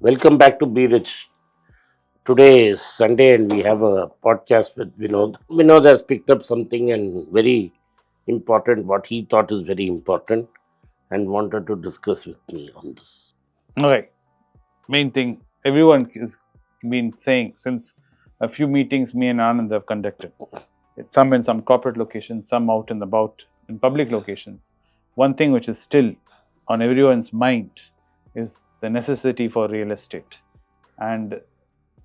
Welcome back to BeRich. Today is Sunday and we have a podcast with Vinod. Vinod has picked up something and very important, what he thought is very important, and wanted to discuss with me on this. Okay. Main thing everyone has been saying since a few meetings me and Anand have conducted. It's some in some corporate locations, some out and about in public locations. One thing which is still on everyone's mind is the necessity for real estate. And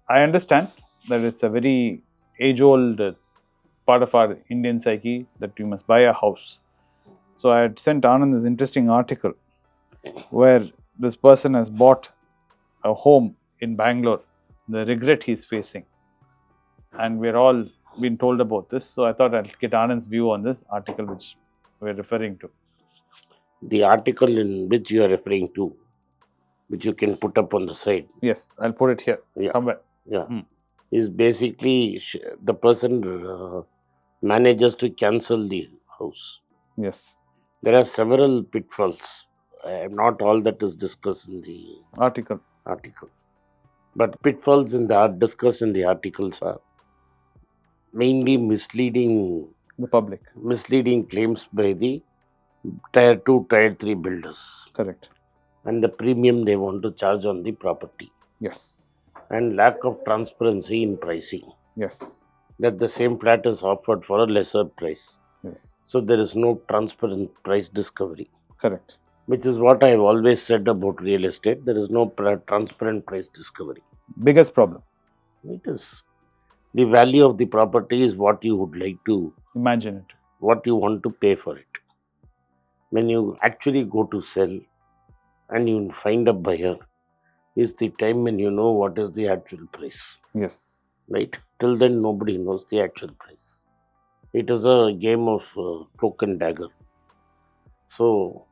I understand that it's a very age old part of our Indian psyche that you must buy a house. So I had sent Anand this interesting article where this person has bought a home in Bangalore, the regret he's facing. And we're all been told about this. So I thought I'll get Anand's view on this article which we're referring to. The article in which you are referring to, which you can put up on the side, Yes, I'll put it here. Yeah. Somewhere. is basically the person manages to cancel the house. Yes. There are several pitfalls, not all that is discussed in the Article. article. But pitfalls in the discussed in the articles are mainly The public. misleading claims by the tier 2, tier 3 builders, Correct. and the premium they want to charge on the property, Yes. and lack of transparency in pricing, Yes. that the same flat is offered for a lesser price. Yes. So there is no transparent price discovery, Correct. which is what I have always said about real estate. There is no transparent price discovery. Biggest problem. It is the value of the property is what you would like to, Imagine it. what you want to pay for it. When you actually go to sell and you find a buyer, is the time when you know what is the actual price, Yes. right? Till then, nobody knows the actual price. It is a game of cloak and dagger. So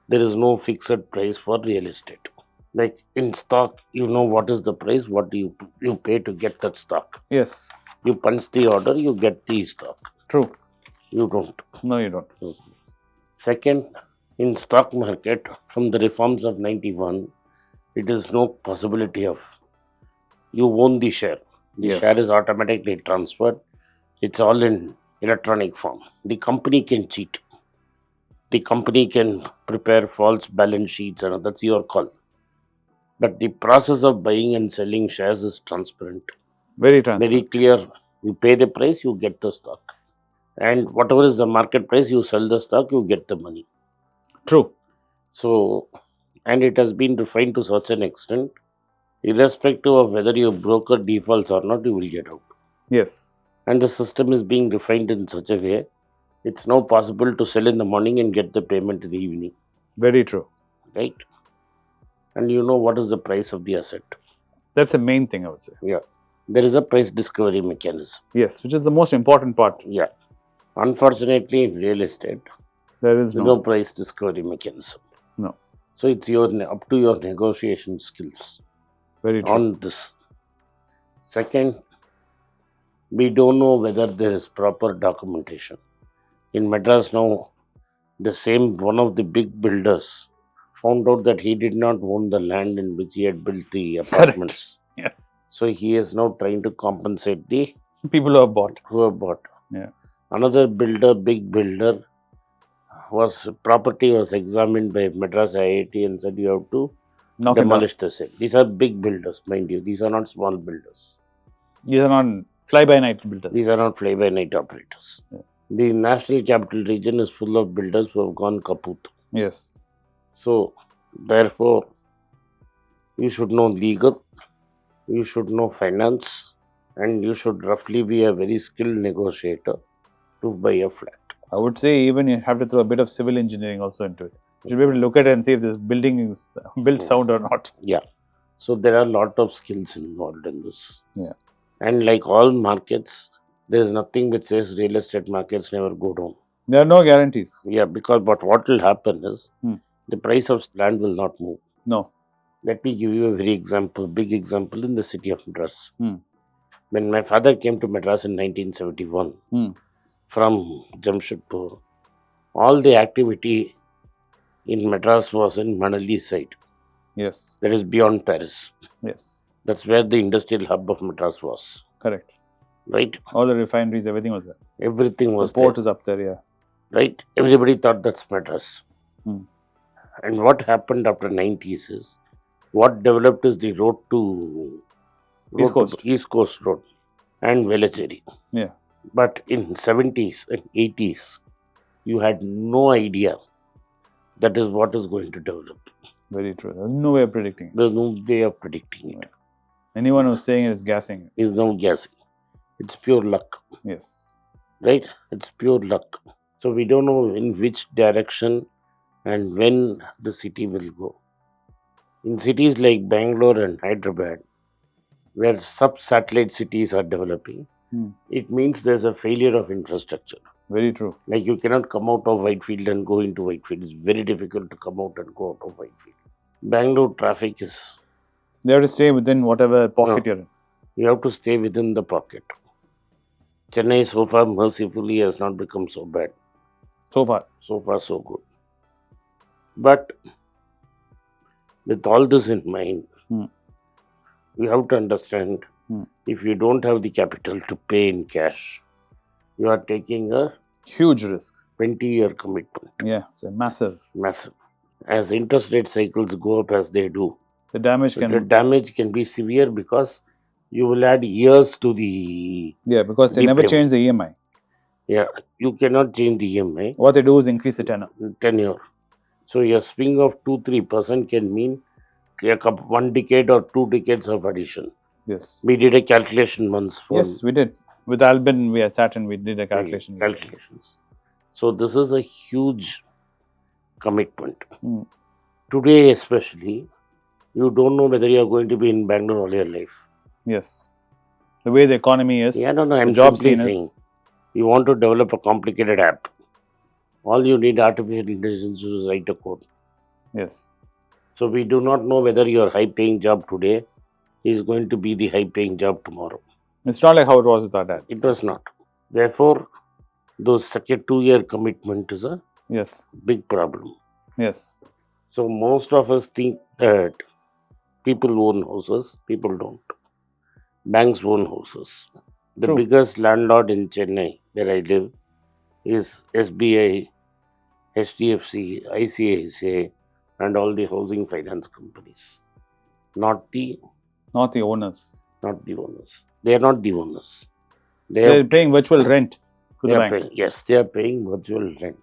there is no fixed price for real estate. Like in stock, you know what is the price, what you pay to get that stock. Yes. You punch the order, you get the stock. True. You don't. No, you don't. Second, in stock market, from the reforms of 91, it is no possibility of you own the share. The Yes. share is automatically transferred. It's all in electronic form. The company can cheat. The company can prepare false balance sheets, and that's your call. But the process of buying and selling shares is transparent, Very transparent. very clear. You pay the price, you get the stock. And whatever is the market price, you sell the stock, you get the money. True. So, and it has been refined to such an extent, irrespective of whether your broker defaults or not, you will get out. Yes. And the system is being refined in such a way, it's now possible to sell in the morning and get the payment in the evening, Very true. right? And you know what is the price of the asset. That's the main thing I would say. Yeah. There is a price discovery mechanism. Yes, which is the most important part. Yeah. Unfortunately, in real estate, There is there's no. no price discovery mechanism. No. So it's up to your negotiation skills Very true. on this. Second, we don't know whether there is proper documentation. In Madras now, the same one of the big builders found out that he did not own the land in which he had built the apartments. Yes. So he is now trying to compensate the People who have bought. who have bought. Yeah. Another builder, big builder, property was examined by Madras IIT and said you have to Knock it down. demolish the same. These are big builders, mind you. These are not small builders. These are not fly by night builders. These are not fly by night operators. Yeah. The national capital region is full of builders who have gone kaput. Yes. So, therefore, you should know legal, you should know finance, and you should roughly be a very skilled negotiator to buy a flat. I would say even you have to throw a bit of civil engineering also into it. You should be able to look at it and see if this building is built sound or not. Yeah. So, there are a lot of skills involved in this. Yeah. And like all markets, there is nothing which says real estate markets never go down. There are no guarantees. Yeah, because but what will happen is Hmm. the price of land will not move. No. Let me give you a big example in the city of Madras. Hmm. When my father came to Madras in 1971 Hmm. from Jamshedpur, all the activity in Madras was in Manali side. Yes. That is beyond Paris. Yes. That's where the industrial hub of Madras was. Correct. Right? All the refineries, everything was there. Everything The was port there. is up there, yeah. Right? Everybody thought that's Madras. Hmm. And what happened after 90s is, what developed is the road to East Coast Road and Velachery. Yeah. But in 70s and 80s, you had no idea that is what is going to develop. Very true. There's no way of predicting it. There's no way of predicting it. Anyone who's saying it is guessing. Is no guessing. It's pure luck. Yes. Right? It's pure luck. So we don't know in which direction and when the city will go. In cities like Bangalore and Hyderabad, where sub-satellite cities are developing, it means there's a failure of infrastructure. Very true. Like you cannot come out of Whitefield and go into Whitefield. It's very difficult to come out and go out of Whitefield. Bangalore traffic is... They have to stay within whatever pocket you're in. You have to stay within the pocket. Chennai so far mercifully has not become so bad. So far. So far so good. But with all this in mind, you have to understand, if you don't have the capital to pay in cash, you are taking a huge risk. 20-year commitment. Yeah, it's a massive. Massive. As interest rate cycles go up as they do, the damage can be severe, because you will add years to the... Yeah, because they never change the EMI. Yeah, you cannot change the EMI. What they do is increase the tenure. So your swing of 2-3% can mean 1 decade or 2 decades of addition. Yes. We did a calculation once. Yes, we did. With Albin, we sat and we did a calculation. Calculations. So this is a huge commitment. Today especially, you don't know whether you are going to be in Bangalore all your life. Yes. The way the economy is. Yeah, no, I'm simply saying, you want to develop a complicated app. All you need artificial intelligence to write a code. Yes. So we do not know whether your high-paying job today is going to be the high-paying job tomorrow. It's not like how it was with our dads. It was not. Therefore, such a 2-year commitment is a big problem. Yes. So most of us think that people own houses. People don't. Banks own houses. The biggest landlord in Chennai, where I live, is SBI, HDFC, ICICI, and all the housing finance companies. Not the owners. Not the owners. They are not the owners. They are paying virtual rent to the bank. They are paying virtual rent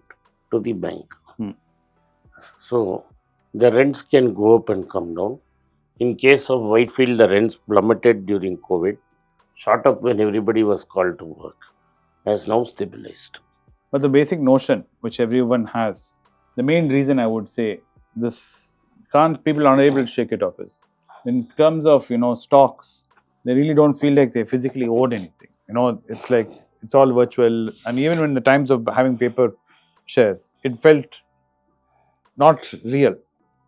to the bank. So the rents can go up and come down. In case of Whitefield, the rents plummeted during COVID, shot up when everybody was called to work, has now stabilized. But the basic notion which everyone has, the main reason I would say this people aren't able to shake it off is, in terms of stocks, they really don't feel like they physically owed anything. It's like it's all virtual, and even in the times of having paper shares, it felt not real.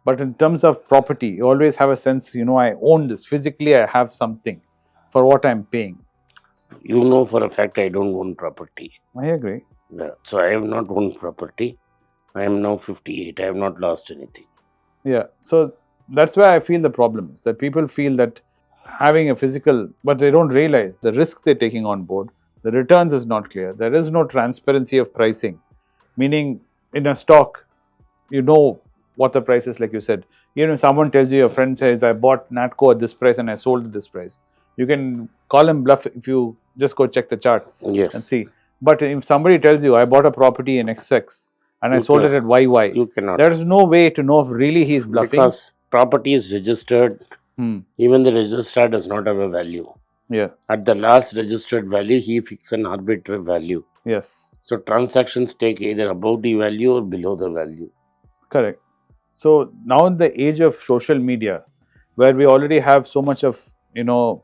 But in terms of property, you always have a sense, I own this. Physically, I have something for what I'm paying. You know for a fact I don't own property. I agree. Yeah. So I have not owned property. I am now 58. I have not lost anything. Yeah. So that's where I feel the problem is, that people feel that having a physical, but they don't realize the risk they're taking on board. The returns is not clear. There is no transparency of pricing. Meaning, in a stock, you know what the price is, like you said. Even if someone tells you, your friend says, I bought Natco at this price and I sold at this price, you can call him bluff if you just go check the charts and see. But if somebody tells you, I bought a property in XX and I sold it at YY, you cannot. There is no way to know if really he is bluffing. Because property is registered. Even the registrar does not have a value. Yeah. At the last registered value, he fixes an arbitrary value. Yes. So transactions take either above the value or below the value. Correct. So now in the age of social media, where we already have so much of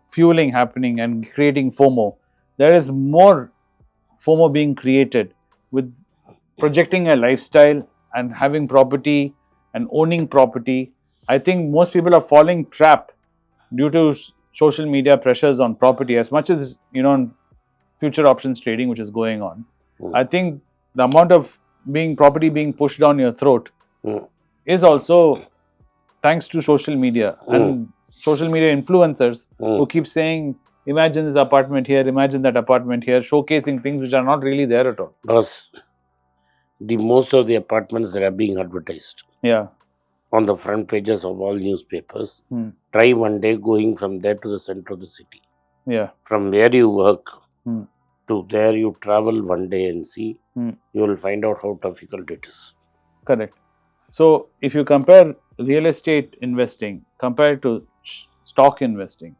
fueling happening and creating FOMO, there is more FOMO being created with projecting a lifestyle and having property and owning property. I think most people are falling trap due to social media pressures on property, as much as future options trading which is going on. I think the amount of property being pushed down your throat is also thanks to social media and social media influencers who keep saying, imagine this apartment here, imagine that apartment here, showcasing things which are not really there at all. Because the most of the apartments that are being advertised Yeah. on the front pages of all newspapers, try one day going from there to the center of the city. Yeah. From where you work to there you travel one day and see, you will find out how difficult it is. Correct. So, if you compare real estate investing compared to stock investing,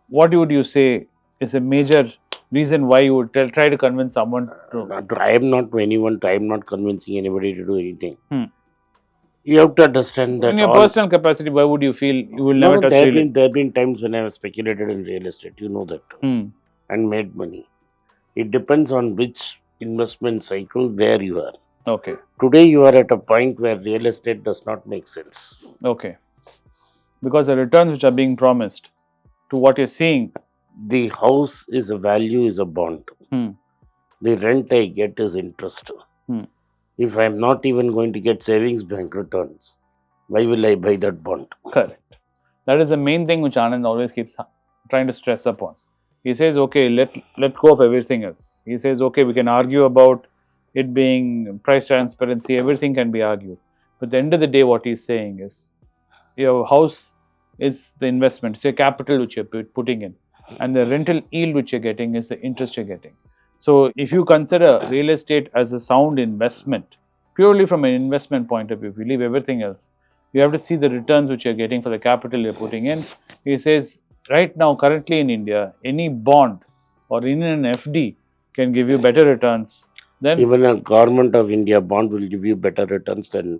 what would you say is a major reason why you would try to convince someone to? I am not anyone. I am not convincing anybody to do anything. You have to understand that In your personal capacity, why would you feel you will never touch real estate? There have been times when I have speculated in real estate. You know that, and made money. It depends on which investment cycle where you are. Okay. Today you are at a point where real estate does not make sense. Okay. Because the returns which are being promised to what you're seeing. The house is a value, is a bond. The rent I get is interest. If I am not even going to get savings bank returns, why will I buy that bond? Correct. That is the main thing which Anand always keeps trying to stress upon. He says, okay, let go of everything else. He says, okay, we can argue about it being price transparency, everything can be argued. But at the end of the day, what he's saying is, your house is the investment, it's your capital which you're putting in, and the rental yield which you're getting is the interest you're getting. So, if you consider real estate as a sound investment, purely from an investment point of view, if you leave everything else, you have to see the returns which you're getting for the capital you're putting in. He says, right now, currently in India, any bond or in an FD can give you better returns than even a government of India bond will give you better returns than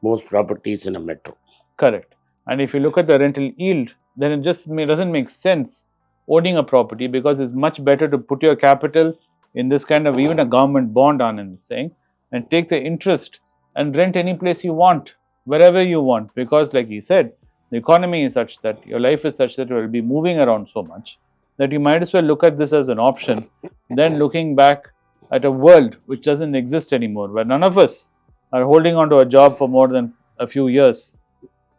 most properties in a metro. Correct. And if you look at the rental yield, then it just doesn't make sense owning a property, because it's much better to put your capital in this kind of even a government bond, Anand is saying, and take the interest and rent any place you want, wherever you want, because like he said, the economy is such that your life is such that you will be moving around so much that you might as well look at this as an option than looking back at a world which doesn't exist anymore, where none of us are holding on to a job for more than a few years,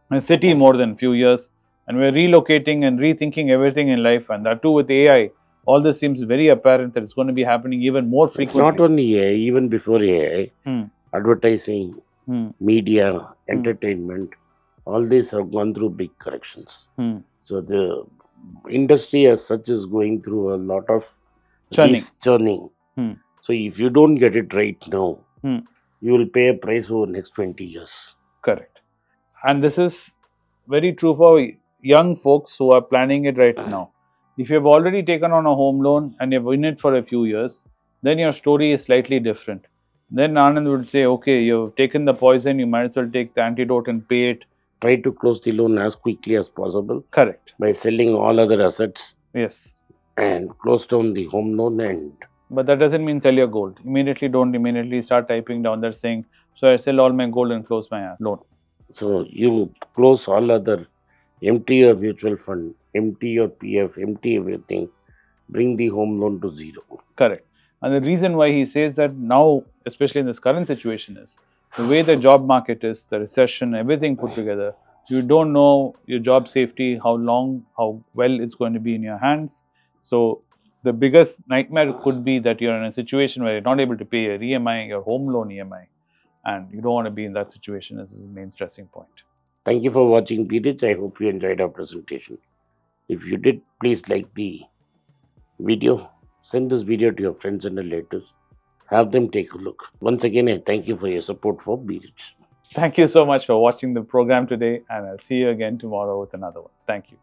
a city more than a few years, and we're relocating and rethinking everything in life, and that too with AI. All this seems very apparent that it's going to be happening even more frequently. It's not only AI, even before AI, advertising, media, entertainment, all these have gone through big corrections. So the industry as such is going through a lot of churning. So if you don't get it right now, you will pay a price over the next 20 years. Correct. And this is very true for young folks who are planning it right now. If you've already taken on a home loan and you've in it for a few years, then your story is slightly different. Then Anand would say, okay, you've taken the poison, you might as well take the antidote and pay it. Try to close the loan as quickly as possible. Correct. By selling all other assets. Yes. And close down the home loan and... But that doesn't mean sell your gold. Don't immediately start typing down there saying, so I sell all my gold and close my loan. So you close all other, empty your mutual fund, empty your PF, empty everything, bring the home loan to zero. Correct. And the reason why he says that now, especially in this current situation, is the way the job market is, the recession, everything put together. You don't know your job safety, how long, how well it's going to be in your hands. So the biggest nightmare could be that you're in a situation where you're not able to pay your EMI, your home loan EMI, and you don't want to be in that situation. This is the main stressing point. Thank you for watching BeRich. I hope you enjoyed our presentation. If you did, please like the video. Send this video to your friends and relatives. Have them take a look. Once again, I thank you for your support for BeRich. Thank you so much for watching the program today, and I'll see you again tomorrow with another one. Thank you.